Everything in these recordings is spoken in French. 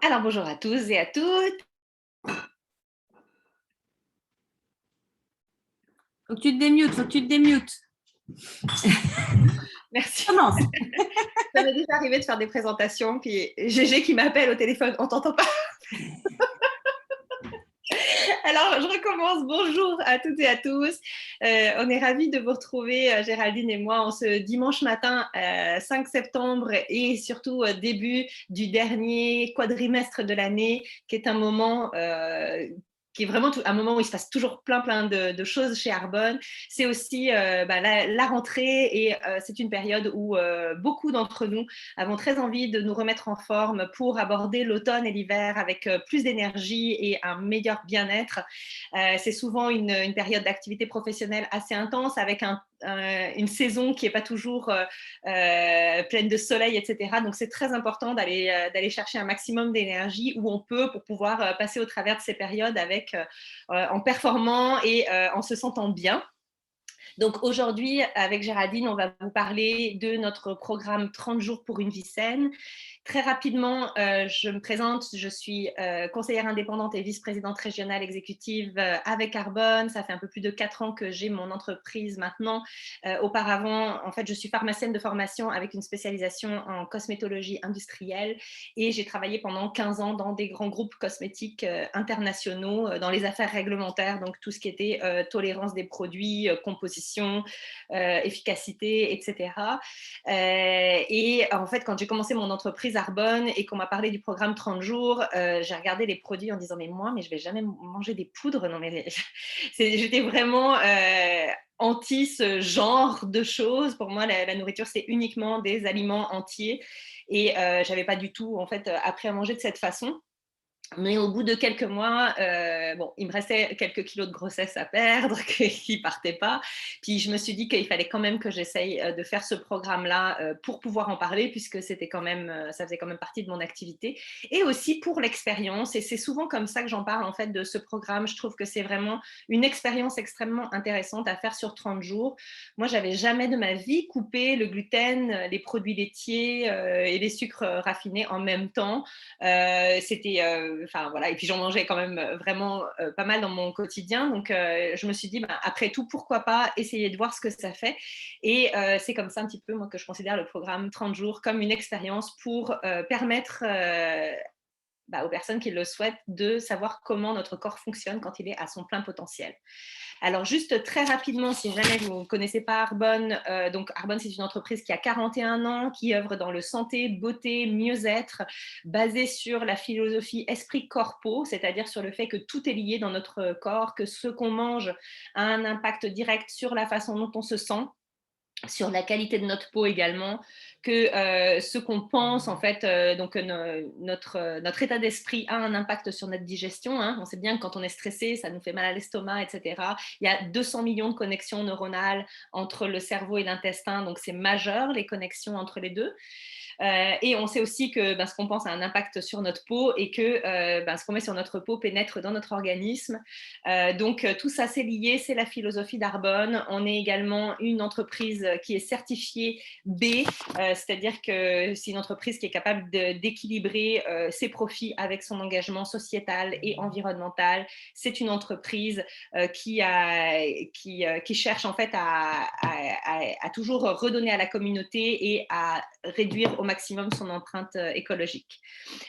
Alors bonjour à tous et à toutes. Faut que tu te démutes, faut que tu te démutes. Merci. Commence. Ça m'est déjà arrivé de faire des présentations, puis GG qui m'appelle au téléphone, on t'entend pas. Alors je recommence. Bonjour à toutes et à tous. On est ravis de vous retrouver, Géraldine et moi, en ce dimanche matin 5 septembre et surtout début du dernier quadrimestre de l'année, qui est un moment qui est vraiment un moment où il se passe toujours plein de choses chez Arbonne. C'est aussi la rentrée et c'est une période où beaucoup d'entre nous avons très envie de nous remettre en forme pour aborder l'automne et l'hiver avec plus d'énergie et un meilleur bien-être. C'est souvent une période d'activité professionnelle assez intense avec une saison qui n'est pas toujours pleine de soleil, etc. Donc, c'est très important d'aller chercher un maximum d'énergie où on peut pour pouvoir passer au travers de ces périodes en performant et en se sentant bien. Donc aujourd'hui, avec Géraldine, on va vous parler de notre programme 30 jours pour une vie saine. Très rapidement, je me présente, je suis conseillère indépendante et vice-présidente régionale exécutive avec Arbonne. Ça fait un peu plus de 4 ans que j'ai mon entreprise maintenant. Auparavant, en fait, je suis pharmacienne de formation avec une spécialisation en cosmétologie industrielle et j'ai travaillé pendant 15 ans dans des grands groupes cosmétiques internationaux, dans les affaires réglementaires, donc tout ce qui était tolérance des produits, composition, efficacité, etc. Et en fait, quand j'ai commencé mon entreprise Arbonne et qu'on m'a parlé du programme 30 jours, j'ai regardé les produits en disant mais moi, mais je vais jamais manger des poudres. Non mais j'étais vraiment anti ce genre de choses. Pour moi, la nourriture c'est uniquement des aliments entiers et j'avais pas du tout en fait appris à manger de cette façon. Mais au bout de quelques mois, il me restait quelques kilos de grossesse à perdre qui ne partaient pas. Puis je me suis dit qu'il fallait quand même que j'essaye de faire ce programme-là pour pouvoir en parler, puisque c'était quand même, ça faisait quand même partie de mon activité. Et aussi pour l'expérience. Et c'est souvent comme ça que j'en parle en fait de ce programme. Je trouve que c'est vraiment une expérience extrêmement intéressante à faire sur 30 jours. Moi, j'avais jamais de ma vie coupé le gluten, les produits laitiers et les sucres raffinés en même temps. C'était enfin voilà, et puis j'en mangeais quand même vraiment pas mal dans mon quotidien, donc je me suis dit après tout pourquoi pas essayer de voir ce que ça fait. Et c'est comme ça un petit peu moi que je considère le programme 30 jours comme une expérience pour permettre aux personnes qui le souhaitent de savoir comment notre corps fonctionne quand il est à son plein potentiel. Alors, juste très rapidement, si jamais vous ne connaissez pas Arbonne, donc Arbonne, c'est une entreprise qui a 41 ans, qui œuvre dans le santé, beauté, mieux-être, basée sur la philosophie esprit-corpo, c'est-à-dire sur le fait que tout est lié dans notre corps, que ce qu'on mange a un impact direct sur la façon dont on se sent, sur la qualité de notre peau également, que ce qu'on pense, en fait, notre état d'esprit a un impact sur notre digestion. Hein. On sait bien que quand on est stressé, ça nous fait mal à l'estomac, etc. Il y a 200 millions de connexions neuronales entre le cerveau et l'intestin, donc c'est majeur les connexions entre les deux. Et on sait aussi que ce qu'on pense a un impact sur notre peau et que ce qu'on met sur notre peau pénètre dans notre organisme. Donc tout ça c'est lié, c'est la philosophie d'Arbonne. On est également une entreprise qui est certifiée B, c'est-à-dire que c'est une entreprise qui est capable d'équilibrer ses profits avec son engagement sociétal et environnemental. C'est une entreprise qui cherche en fait à toujours redonner à la communauté et à réduire au maximum son empreinte écologique.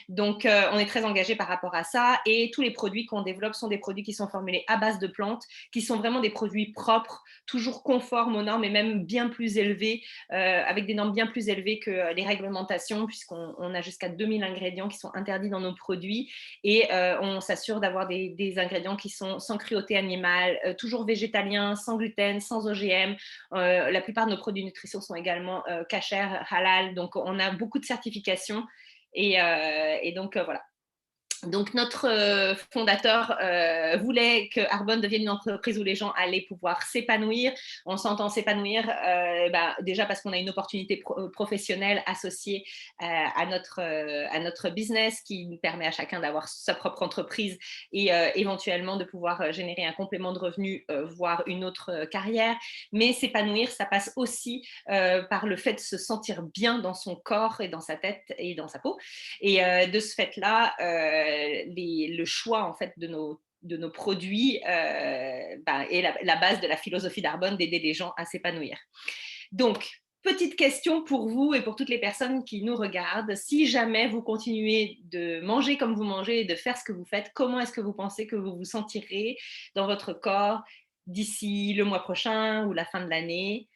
Donc, on est très engagé par rapport à ça et tous les produits qu'on développe sont des produits qui sont formulés à base de plantes, qui sont vraiment des produits propres, toujours conformes aux normes et même bien plus élevés, avec des normes bien plus élevées que les réglementations, puisqu'on a jusqu'à 2000 ingrédients qui sont interdits dans nos produits et on s'assure d'avoir des ingrédients qui sont sans cruauté animale, toujours végétaliens, sans gluten, sans OGM. La plupart de nos produits de nutrition sont également kasher, halal, donc on a beaucoup de certifications et donc voilà. Donc, notre fondateur voulait que Arbonne devienne une entreprise où les gens allaient pouvoir s'épanouir. On s'entend s'épanouir déjà parce qu'on a une opportunité professionnelle associée à notre business qui nous permet à chacun d'avoir sa propre entreprise et éventuellement de pouvoir générer un complément de revenus, voire une autre carrière. Mais s'épanouir, ça passe aussi par le fait de se sentir bien dans son corps et dans sa tête et dans sa peau. Et de ce fait-là, le choix en fait de nos produits est la base de la philosophie d'Arbonne d'aider les gens à s'épanouir. Donc, petite question pour vous et pour toutes les personnes qui nous regardent. Si jamais vous continuez de manger comme vous mangez et de faire ce que vous faites, comment est-ce que vous pensez que vous vous sentirez dans votre corps d'ici le mois prochain ou la fin de l'année?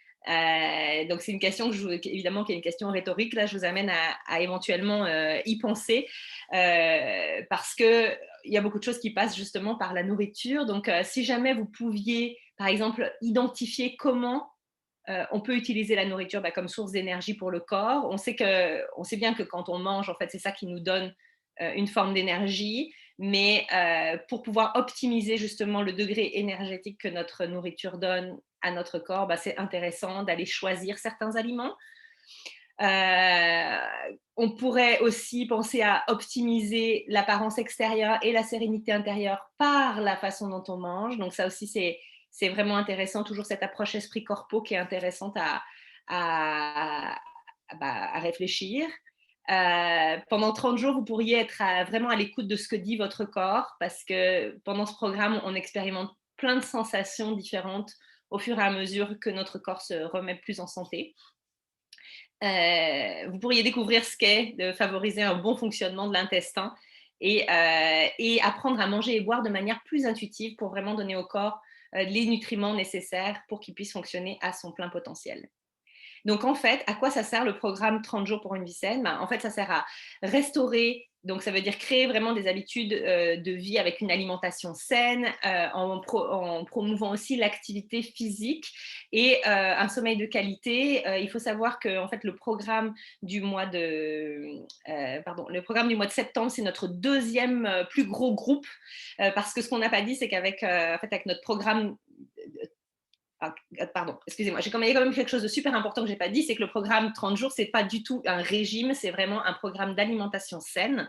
Donc, c'est une question évidemment qui est une question rhétorique. Là, je vous amène à éventuellement y penser parce qu'il y a beaucoup de choses qui passent justement par la nourriture. Donc, si jamais vous pouviez, par exemple, identifier comment on peut utiliser la nourriture comme source d'énergie pour le corps. On sait bien que quand on mange, en fait, c'est ça qui nous donne une forme d'énergie. Mais pour pouvoir optimiser justement le degré énergétique que notre nourriture donne à notre corps, c'est intéressant d'aller choisir certains aliments. On pourrait aussi penser à optimiser l'apparence extérieure et la sérénité intérieure par la façon dont on mange. Donc ça aussi, c'est vraiment intéressant, toujours cette approche esprit corpo qui est intéressante à réfléchir. Pendant 30 jours, vous pourriez être vraiment à l'écoute de ce que dit votre corps parce que pendant ce programme, on expérimente plein de sensations différentes au fur et à mesure que notre corps se remet plus en santé. Vous pourriez découvrir ce qu'est de favoriser un bon fonctionnement de l'intestin et apprendre à manger et boire de manière plus intuitive pour vraiment donner au corps les nutriments nécessaires pour qu'il puisse fonctionner à son plein potentiel. Donc, en fait, à quoi ça sert le programme 30 jours pour une vie saine? En fait, ça sert à restaurer, donc ça veut dire créer vraiment des habitudes de vie avec une alimentation saine, en promouvant aussi l'activité physique et un sommeil de qualité. Il faut savoir que en fait, le programme du mois de septembre, c'est notre deuxième plus gros groupe, parce que ce qu'on n'a pas dit, c'est qu'avec en fait, avec notre programme pardon, excusez-moi, il y a quand même quelque chose de super important que je n'ai pas dit, c'est que le programme 30 jours, ce n'est pas du tout un régime, c'est vraiment un programme d'alimentation saine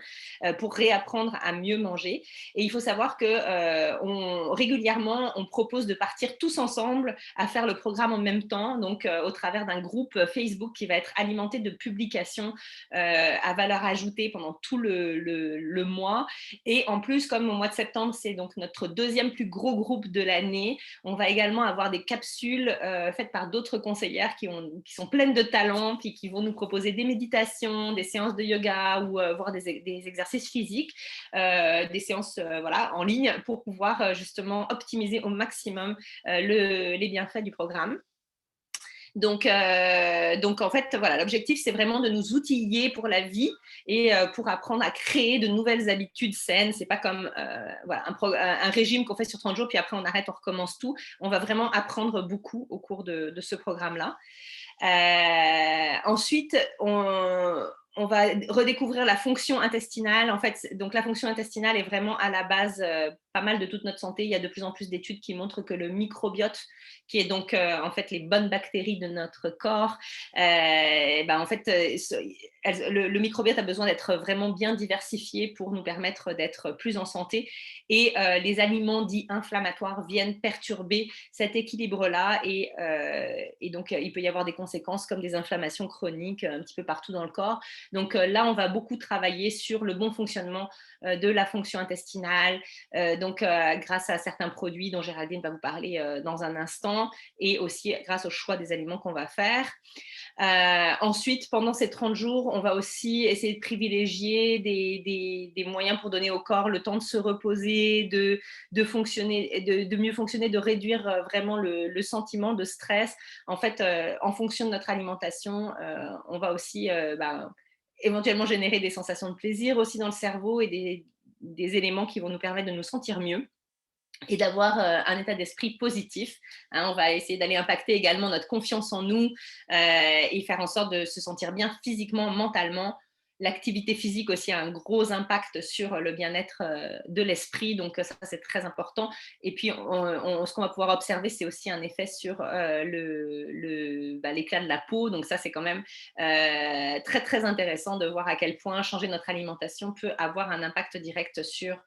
pour réapprendre à mieux manger. Et il faut savoir que régulièrement, on propose de partir tous ensemble à faire le programme en même temps, donc au travers d'un groupe Facebook qui va être alimenté de publications à valeur ajoutée pendant tout le mois. Et en plus, comme au mois de septembre, c'est donc notre deuxième plus gros groupe de l'année, on va également avoir des capsules faites par d'autres conseillères qui sont pleines de talent, puis qui vont nous proposer des méditations, des séances de yoga ou voire des exercices physiques, des séances en ligne pour pouvoir justement optimiser au maximum les bienfaits du programme. Donc en fait, voilà, l'objectif, c'est vraiment de nous outiller pour la vie et pour apprendre à créer de nouvelles habitudes saines. C'est pas comme un régime qu'on fait sur 30 jours, puis après on arrête, on recommence tout. On va vraiment apprendre beaucoup au cours de ce programme-là. Ensuite, on va redécouvrir la fonction intestinale. En fait, donc la fonction intestinale est vraiment à la base pas mal de toute notre santé. Il y a de plus en plus d'études qui montrent que le microbiote, qui est donc en fait les bonnes bactéries de notre corps, en fait, le microbiote a besoin d'être vraiment bien diversifié pour nous permettre d'être plus en santé. Et les aliments dits inflammatoires viennent perturber cet équilibre-là et donc il peut y avoir des conséquences comme des inflammations chroniques un petit peu partout dans le corps. Donc là, on va beaucoup travailler sur le bon fonctionnement de la fonction intestinale, grâce à certains produits dont Géraldine va vous parler dans un instant, et aussi grâce au choix des aliments qu'on va faire. Ensuite, pendant ces 30 jours, on va aussi essayer de privilégier des moyens pour donner au corps le temps de se reposer, de fonctionner, de mieux fonctionner, de réduire vraiment le sentiment de stress. En fait, en fonction de notre alimentation, on va aussi éventuellement générer des sensations de plaisir aussi dans le cerveau et des éléments qui vont nous permettre de nous sentir mieux et d'avoir un état d'esprit positif. On va essayer d'aller impacter également notre confiance en nous et faire en sorte de se sentir bien physiquement, mentalement l'activité physique aussi a un gros impact sur le bien-être de l'esprit, donc ça c'est très important. Et puis ce qu'on va pouvoir observer, c'est aussi un effet sur l'éclat de la peau, donc ça c'est quand même très très intéressant de voir à quel point changer notre alimentation peut avoir un impact direct sur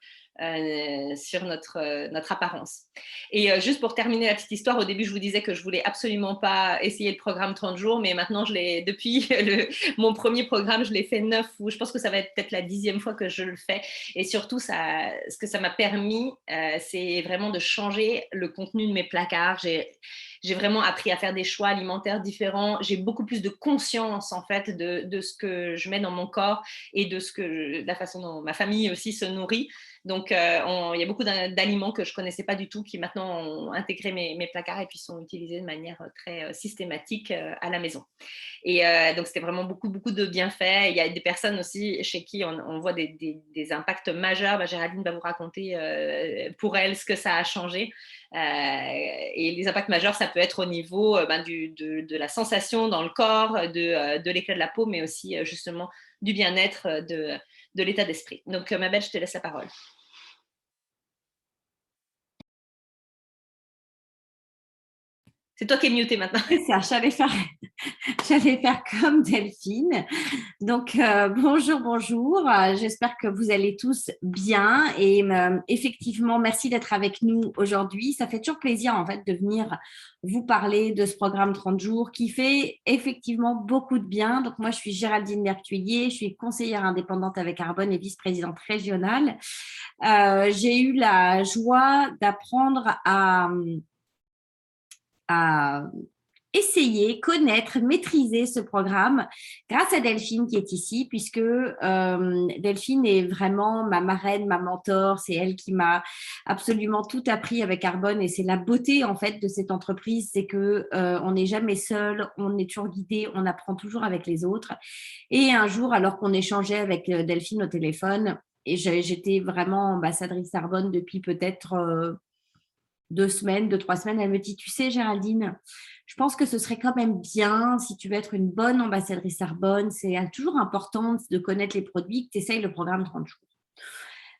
notre apparence. Et juste pour terminer la petite histoire, au début je vous disais que je voulais absolument pas essayer le programme 30 jours, mais maintenant depuis mon premier programme, je l'ai fait 9, ou je pense que ça va être peut-être la 10e fois que je le fais. Et surtout, ce que ça m'a permis, c'est vraiment de changer le contenu de mes placards. J'ai vraiment appris à faire des choix alimentaires différents. J'ai beaucoup plus de conscience en fait de ce que je mets dans mon corps et de la façon dont ma famille aussi se nourrit. Donc, il y a beaucoup d'aliments que je ne connaissais pas du tout qui maintenant ont intégré mes placards et puis sont utilisés de manière très systématique à la maison. Et donc, c'était vraiment beaucoup, beaucoup de bienfaits. Il y a des personnes aussi chez qui on voit des impacts majeurs. Géraldine va vous raconter pour elle ce que ça a changé. Et les impacts majeurs, ça peut être au niveau de la sensation dans le corps, de l'éclat de la peau, mais aussi justement du bien-être, de l'état d'esprit. Donc, ma belle, je te laisse la parole. C'est toi qui es mutée maintenant. C'est ça, j'allais faire comme Delphine. Donc, bonjour, bonjour. J'espère que vous allez tous bien. Et effectivement, merci d'être avec nous aujourd'hui. Ça fait toujours plaisir, en fait, de venir vous parler de ce programme 30 jours qui fait effectivement beaucoup de bien. Donc, moi, je suis Géraldine Bertuillier. Je suis conseillère indépendante avec Arbonne et vice-présidente régionale. J'ai eu la joie d'apprendre à essayer, connaître, maîtriser ce programme grâce à Delphine qui est ici, puisque Delphine est vraiment ma marraine, ma mentor. C'est elle qui m'a absolument tout appris avec Arbonne, et c'est la beauté en fait de cette entreprise, c'est que on n'est jamais seul, on est toujours guidé, on apprend toujours avec les autres. Et un jour, alors qu'on échangeait avec Delphine au téléphone, et j'étais vraiment ambassadrice Arbonne depuis peut-être 2 semaines, 3 semaines, elle me dit, tu sais Géraldine, je pense que ce serait quand même bien, si tu veux être une bonne ambassadrice Arbonne, c'est toujours important de connaître les produits, que tu essayes le programme 30 jours.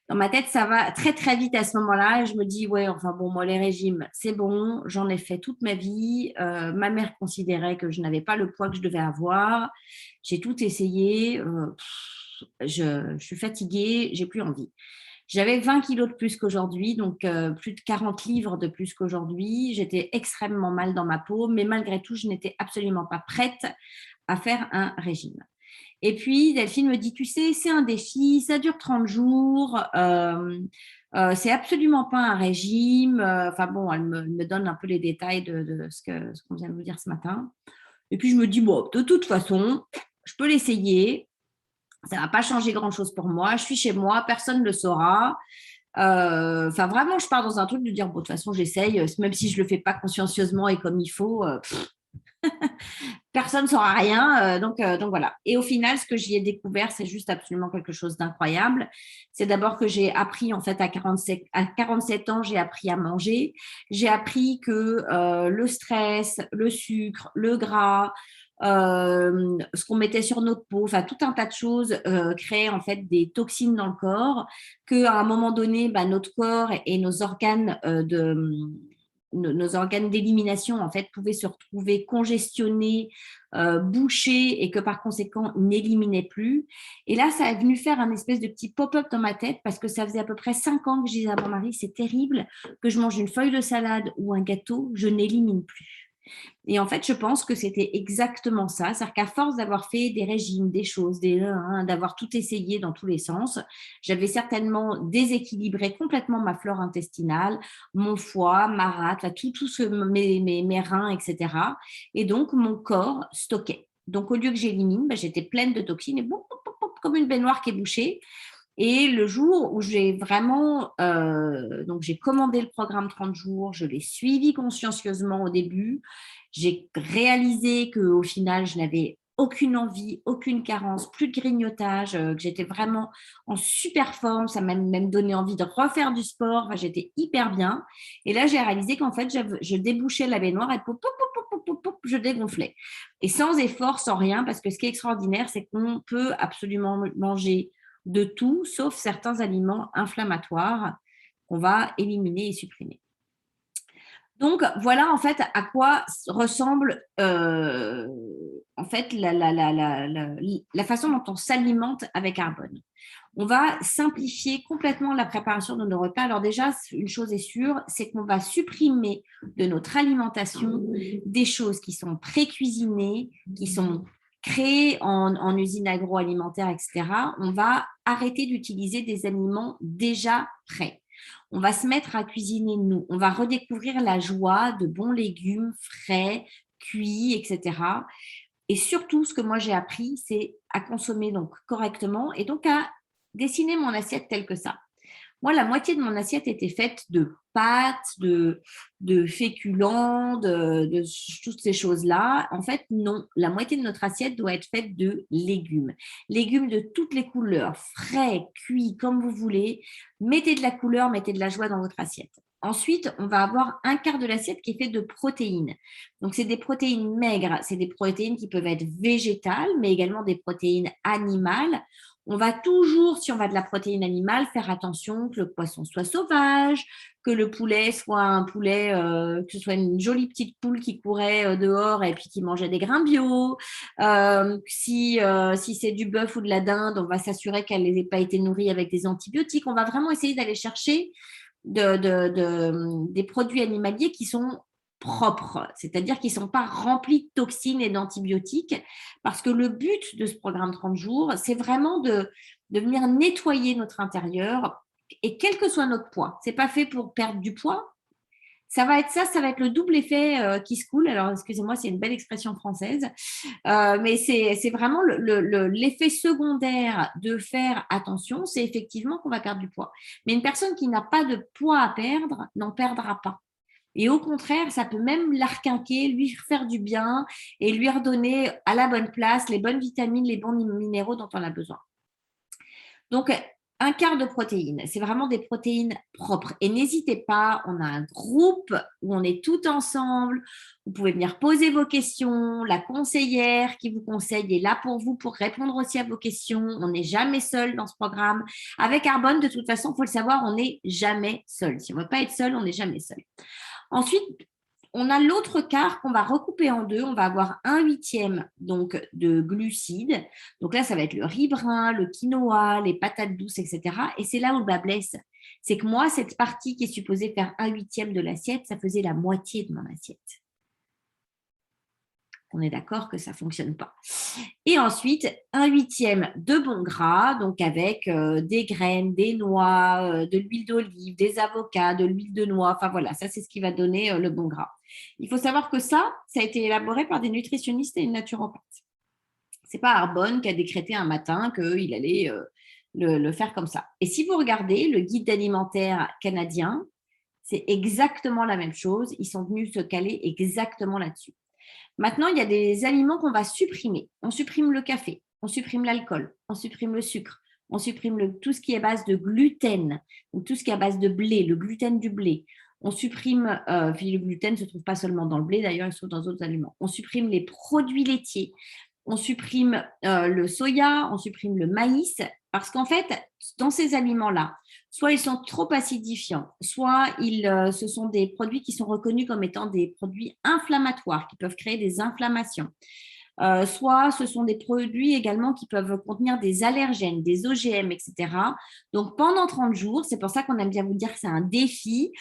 Dans ma tête, ça va très très vite à ce moment-là, et je me dis, ouais, enfin bon, moi les régimes, c'est bon, j'en ai fait toute ma vie, ma mère considérait que je n'avais pas le poids que je devais avoir, j'ai tout essayé, je suis fatiguée, j'ai plus envie. J'avais 20 kilos de plus qu'aujourd'hui, donc plus de 40 livres de plus qu'aujourd'hui. J'étais extrêmement mal dans ma peau, mais malgré tout, je n'étais absolument pas prête à faire un régime. Et puis, Delphine me dit, tu sais, c'est un défi, ça dure 30 jours, c'est absolument pas un régime. Enfin bon, elle me donne un peu les détails de ce qu'on vient de vous dire ce matin. Et puis, je me dis, bon, de toute façon, je peux l'essayer. Ça ne va pas changer grand-chose pour moi. Je suis chez moi, personne ne le saura. Enfin, vraiment, je pars dans un truc de dire, bon, de toute façon, j'essaye, même si je ne le fais pas consciencieusement et comme il faut, personne ne saura rien. Donc voilà. Et au final, ce que j'y ai découvert, c'est juste absolument quelque chose d'incroyable. C'est d'abord que j'ai appris, en fait, à 47 ans, j'ai appris à manger. J'ai appris que le stress, le sucre, le gras, ce qu'on mettait sur notre peau, enfin tout un tas de choses créaient en fait des toxines dans le corps, qu'à un moment donné, notre corps et nos organes nos organes d'élimination en fait pouvaient se retrouver congestionnés, bouchés, et que par conséquent n'éliminaient plus. Et là, ça est venu faire un espèce de petit pop-up dans ma tête, parce que ça faisait à peu près 5 ans que je disais à mon mari, c'est terrible que je mange une feuille de salade ou un gâteau, je n'élimine plus. Et en fait, je pense que c'était exactement ça. C'est-à-dire qu'à force d'avoir fait des régimes, des choses, d'avoir tout essayé dans tous les sens, j'avais certainement déséquilibré complètement ma flore intestinale, mon foie, ma rate, mes reins, etc. Et donc, mon corps stockait. Donc, au lieu que j'élimine, j'étais pleine de toxines, et boum, boum, boum, boum, comme une baignoire qui est bouchée. Et le jour où j'ai vraiment, donc j'ai commandé le programme 30 jours, je l'ai suivi consciencieusement au début, j'ai réalisé qu'au final, je n'avais aucune envie, aucune carence, plus de grignotage, que j'étais vraiment en super forme, ça m'a même donné envie de refaire du sport, j'étais hyper bien. Et là, j'ai réalisé qu'en fait, je débouchais la baignoire et je dégonflais. Et sans effort, sans rien, parce que ce qui est extraordinaire, c'est qu'on peut absolument manger de tout, sauf certains aliments inflammatoires qu'on va éliminer et supprimer. Donc, voilà en fait à quoi ressemble en fait la façon dont on s'alimente avec Arbonne. On va simplifier complètement la préparation de nos repas. Alors déjà, une chose est sûre, c'est qu'on va supprimer de notre alimentation des choses qui sont pré-cuisinées, qui sont créées en usine agroalimentaire, etc. On va arrêter d'utiliser des aliments déjà prêts. On va se mettre à cuisiner nous. On va redécouvrir la joie de bons légumes frais, cuits, etc. Et surtout, ce que moi j'ai appris, c'est à consommer donc correctement et donc à dessiner mon assiette telle que ça. Moi, la moitié de mon assiette était faite de pâtes, de féculents, de toutes ces choses-là. En fait, non. La moitié de notre assiette doit être faite de légumes. Légumes de toutes les couleurs, frais, cuits, comme vous voulez. Mettez de la couleur, mettez de la joie dans votre assiette. Ensuite, on va avoir un quart de l'assiette qui est fait de protéines. Donc, c'est des protéines maigres. C'est des protéines qui peuvent être végétales, mais également des protéines animales. On va toujours, si on va de la protéine animale, faire attention que le poisson soit sauvage, que le poulet soit un poulet, que ce soit une jolie petite poule qui courait dehors et puis qui mangeait des grains bio. Si c'est du bœuf ou de la dinde, on va s'assurer qu'elle n'ait pas été nourrie avec des antibiotiques. On va vraiment essayer d'aller chercher des produits animaliers qui sont propres, c'est-à-dire qui ne sont pas remplis de toxines et d'antibiotiques, parce que le but de ce programme 30 jours, c'est vraiment de venir nettoyer notre intérieur, et quel que soit notre poids. Ce n'est pas fait pour perdre du poids, ça va être le double effet qui se coule. Alors, excusez-moi, c'est une belle expression française, mais c'est vraiment l'effet secondaire de faire attention, c'est effectivement qu'on va perdre du poids. Mais une personne qui n'a pas de poids à perdre n'en perdra pas. Et au contraire, ça peut même l'arquinquer, lui faire du bien et lui redonner à la bonne place les bonnes vitamines, les bons minéraux dont on a besoin. Donc, un quart de protéines, c'est vraiment des protéines propres. Et n'hésitez pas, on a un groupe où on est tout ensemble. Vous pouvez venir poser vos questions. La conseillère qui vous conseille est là pour vous, pour répondre aussi à vos questions. On n'est jamais seul dans ce programme. Avec Arbonne, de toute façon, il faut le savoir, on n'est jamais seul. Si on ne veut pas être seul, on n'est jamais seul. Ensuite, on a l'autre quart qu'on va recouper en deux. On va avoir 1/8 donc, de glucides. Donc là, ça va être le riz brun, le quinoa, les patates douces, etc. Et c'est là où le bas blesse. C'est que moi, cette partie qui est supposée faire 1/8 de l'assiette, ça faisait la moitié de mon assiette. On est d'accord que ça ne fonctionne pas. Et ensuite, 1/8 de bon gras, donc avec des graines, des noix, de l'huile d'olive, des avocats, de l'huile de noix. Enfin voilà, ça c'est ce qui va donner le bon gras. Il faut savoir que ça a été élaboré par des nutritionnistes et une naturopathe. Ce n'est pas Arbonne qui a décrété un matin qu'il allait le faire comme ça. Et si vous regardez le guide alimentaire canadien, c'est exactement la même chose. Ils sont venus se caler exactement là-dessus. Maintenant, il y a des aliments qu'on va supprimer. On supprime le café, on supprime l'alcool, on supprime le sucre, on supprime tout ce qui est à base de gluten, ou tout ce qui est à base de blé, le gluten du blé. On supprime, le gluten ne se trouve pas seulement dans le blé, d'ailleurs, il se trouve dans d'autres aliments. On supprime les produits laitiers, on supprime le soya, on supprime le maïs, parce qu'en fait, dans ces aliments-là, soit ils sont trop acidifiants, soit ce sont des produits qui sont reconnus comme étant des produits inflammatoires, qui peuvent créer des inflammations. Soit ce sont des produits également qui peuvent contenir des allergènes, des OGM, etc. Donc, pendant 30 jours, c'est pour ça qu'on aime bien vous dire que c'est un défi.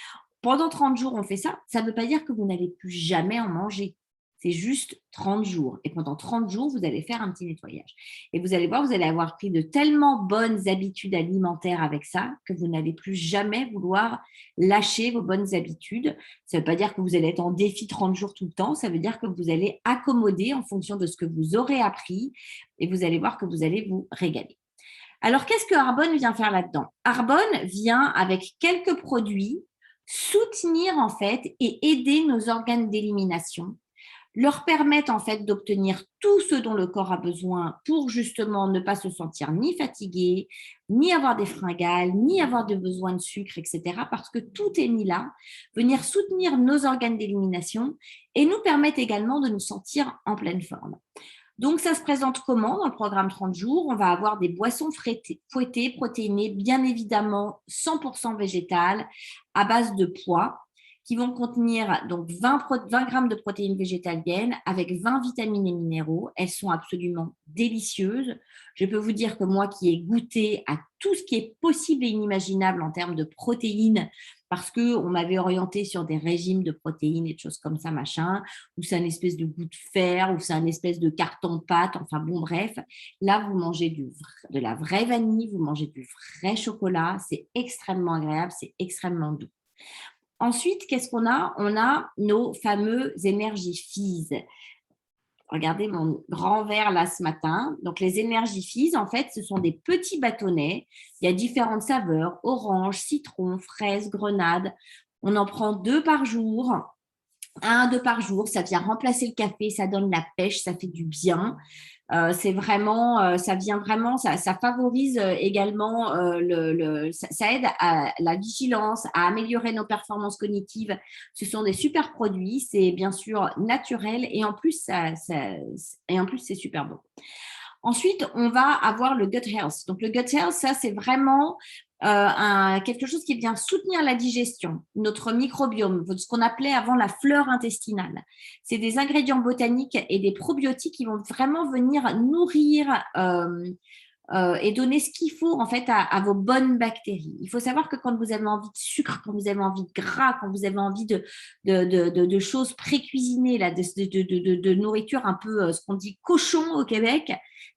Pendant 30 jours, on fait ça. Ça ne veut pas dire que vous n'allez plus jamais en manger. C'est juste 30 jours. Et pendant 30 jours, vous allez faire un petit nettoyage. Et vous allez voir, vous allez avoir pris de tellement bonnes habitudes alimentaires avec ça que vous n'allez plus jamais vouloir lâcher vos bonnes habitudes. Ça ne veut pas dire que vous allez être en défi 30 jours tout le temps. Ça veut dire que vous allez accommoder en fonction de ce que vous aurez appris et vous allez voir que vous allez vous régaler. Alors, qu'est-ce que Arbonne vient faire là-dedans? Arbonne vient avec quelques produits soutenir en fait et aider nos organes d'élimination leur permettent en fait d'obtenir tout ce dont le corps a besoin pour justement ne pas se sentir ni fatigué, ni avoir des fringales, ni avoir de besoin de sucre, etc. Parce que tout est mis là, venir soutenir nos organes d'élimination et nous permettre également de nous sentir en pleine forme. Donc, ça se présente comment dans le programme 30 jours? On va avoir des boissons fouettées, protéinées, bien évidemment 100% végétales, à base de pois, qui vont contenir donc 20 grammes de protéines végétaliennes avec 20 vitamines et minéraux. Elles sont absolument délicieuses. Je peux vous dire que moi qui ai goûté à tout ce qui est possible et inimaginable en termes de protéines, parce qu'on m'avait orienté sur des régimes de protéines et de choses comme ça, machin, ou c'est un espèce de goût de fer, ou c'est un espèce de carton-pâte, enfin bon, bref. Là, vous mangez de la vraie vanille, vous mangez du vrai chocolat, c'est extrêmement agréable, c'est extrêmement doux. Ensuite, qu'est-ce qu'on a? On a nos fameux Energy Fizz. Regardez mon grand verre là ce matin. Donc, les Energy Fizz, en fait, ce sont des petits bâtonnets. Il y a différentes saveurs, orange, citron, fraise, grenade. On en prend 2 par jour. 2 par jour, ça vient remplacer le café, ça donne la pêche, ça fait du bien. C'est vraiment, ça vient vraiment, ça favorise également, ça aide à la vigilance, à améliorer nos performances cognitives. Ce sont des super produits, c'est bien sûr naturel et en plus, c'est super bon. Ensuite, on va avoir le gut health. Donc, le gut health, ça, c'est vraiment quelque chose qui vient soutenir la digestion, notre microbiome, ce qu'on appelait avant la flore intestinale. C'est des ingrédients botaniques et des probiotiques qui vont vraiment venir nourrir et donner ce qu'il faut en fait à vos bonnes bactéries. Il faut savoir que quand vous avez envie de sucre, quand vous avez envie de gras, quand vous avez envie de choses pré-cuisinées, là, de nourriture un peu ce qu'on dit cochon au Québec,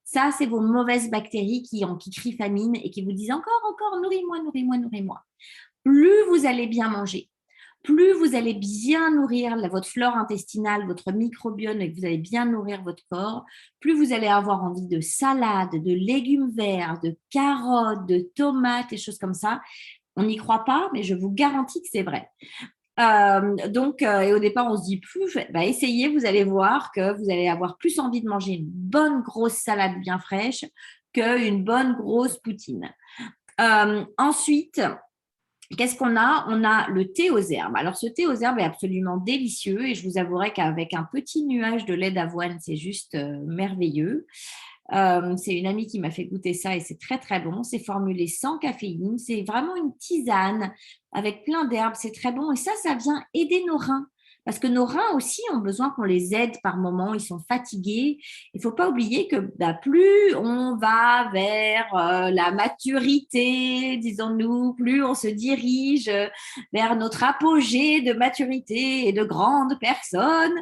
ça, c'est vos mauvaises bactéries qui crient famine et qui vous disent encore, nourris-moi, nourris-moi, nourris-moi. Plus vous allez bien manger, plus vous allez bien nourrir votre flore intestinale, votre microbiome et que vous allez bien nourrir votre corps, plus vous allez avoir envie de salade, de légumes verts, de carottes, de tomates et choses comme ça. On n'y croit pas, mais je vous garantis que c'est vrai. Et au départ, on se dit plus, essayez, vous allez voir que vous allez avoir plus envie de manger une bonne grosse salade bien fraîche qu'une bonne grosse poutine. Ensuite, qu'est-ce qu'on a? On a le thé aux herbes. Alors, ce thé aux herbes est absolument délicieux et je vous avouerai qu'avec un petit nuage de lait d'avoine, c'est juste merveilleux. C'est une amie qui m'a fait goûter ça et c'est très, très bon. C'est formulé sans caféine. C'est vraiment une tisane avec plein d'herbes. C'est très bon et ça vient aider nos reins. Parce que nos reins aussi ont besoin qu'on les aide par moments, ils sont fatigués. Il ne faut pas oublier que plus on va vers la maturité, disons-nous, plus on se dirige vers notre apogée de maturité et de grandes personnes,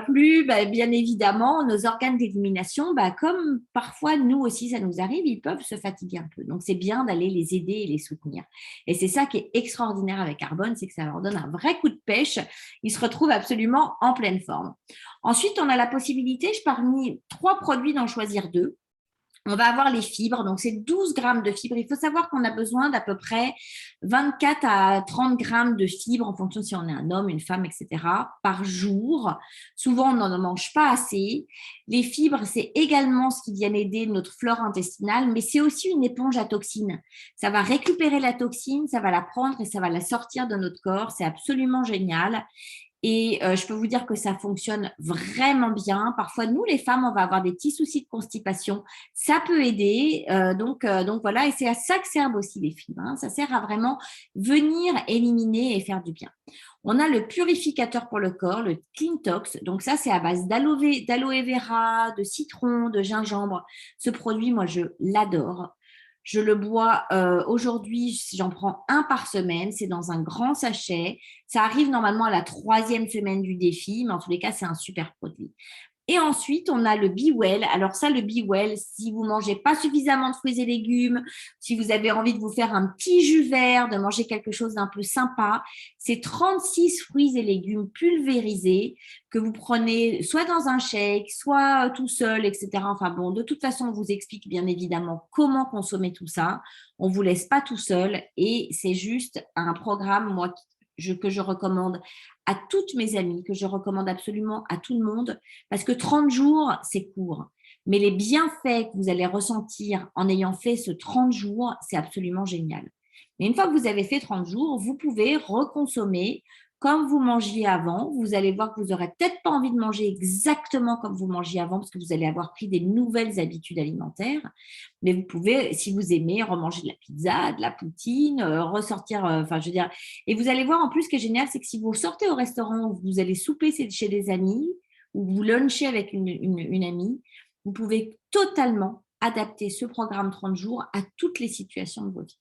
plus bien évidemment nos organes d'élimination, comme parfois nous aussi ça nous arrive, ils peuvent se fatiguer un peu. Donc c'est bien d'aller les aider et les soutenir. Et c'est ça qui est extraordinaire avec Arbonne, c'est que ça leur donne un vrai coup de pêche. Ils se retrouvent absolument en pleine forme. Ensuite, on a la possibilité, parmi 3 produits, d'en choisir 2. On va avoir les fibres, donc c'est 12 grammes de fibres. Il faut savoir qu'on a besoin d'à peu près 24 à 30 grammes de fibres en fonction si on est un homme, une femme, etc. par jour. Souvent, on n'en mange pas assez. Les fibres, c'est également ce qui vient aider notre flore intestinale, mais c'est aussi une éponge à toxines. Ça va récupérer la toxine, ça va la prendre et ça va la sortir de notre corps. C'est absolument génial. Et je peux vous dire que ça fonctionne vraiment bien. Parfois, nous, les femmes, on va avoir des petits soucis de constipation. Ça peut aider. Donc voilà, et c'est à ça que servent aussi les fibres. Ça sert à vraiment venir éliminer et faire du bien. On a le purificateur pour le corps, le Cleantox. Donc ça, c'est à base d'aloe vera, de citron, de gingembre. Ce produit, moi, je l'adore. Je le bois aujourd'hui, j'en prends 1 par semaine. C'est dans un grand sachet. Ça arrive normalement à la 3e semaine du défi, mais en tous les cas, c'est un super produit. Et ensuite, on a le Be Well. Alors ça, le Be Well, si vous mangez pas suffisamment de fruits et légumes, si vous avez envie de vous faire un petit jus vert, de manger quelque chose d'un peu sympa, c'est 36 fruits et légumes pulvérisés que vous prenez soit dans un shake, soit tout seul, etc. Enfin bon, de toute façon, on vous explique bien évidemment comment consommer tout ça. On vous laisse pas tout seul et c'est juste un programme, moi, que je recommande à toutes mes amies, que je recommande absolument à tout le monde, parce que 30 jours, c'est court. Mais les bienfaits que vous allez ressentir en ayant fait ce 30 jours, c'est absolument génial. Mais une fois que vous avez fait 30 jours, vous pouvez reconsommer comme vous mangiez avant. Vous allez voir que vous n'aurez peut-être pas envie de manger exactement comme vous mangiez avant parce que vous allez avoir pris des nouvelles habitudes alimentaires. Mais vous pouvez, si vous aimez, remanger de la pizza, de la poutine, ressortir, enfin, je veux dire. Et vous allez voir en plus, ce qui est génial, c'est que si vous sortez au restaurant ou vous allez souper chez des amis ou vous lunchez avec une amie, vous pouvez totalement adapter ce programme 30 jours à toutes les situations de votre vie.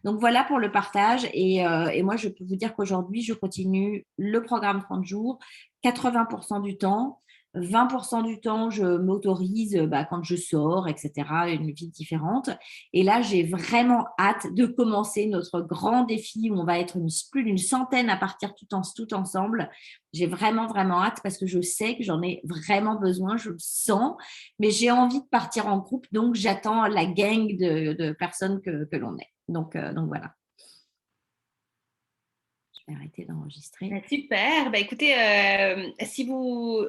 Donc voilà pour le partage. Et moi, je peux vous dire qu'aujourd'hui, je continue le programme 30 jours, 80% du temps. 20% du temps, je m'autorise quand je sors, etc., une vie différente. Et là, j'ai vraiment hâte de commencer notre grand défi où on va être plus d'une centaine à partir tout ensemble. J'ai vraiment, vraiment hâte parce que je sais que j'en ai vraiment besoin, je le sens, mais j'ai envie de partir en groupe, donc j'attends la gang de personnes que l'on est. Donc voilà. Je vais arrêter d'enregistrer. Super. Écoutez, si vous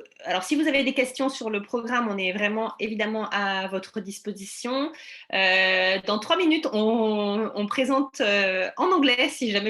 avez des questions sur le programme, on est vraiment évidemment à votre disposition. Dans 3 minutes, on présente en anglais si jamais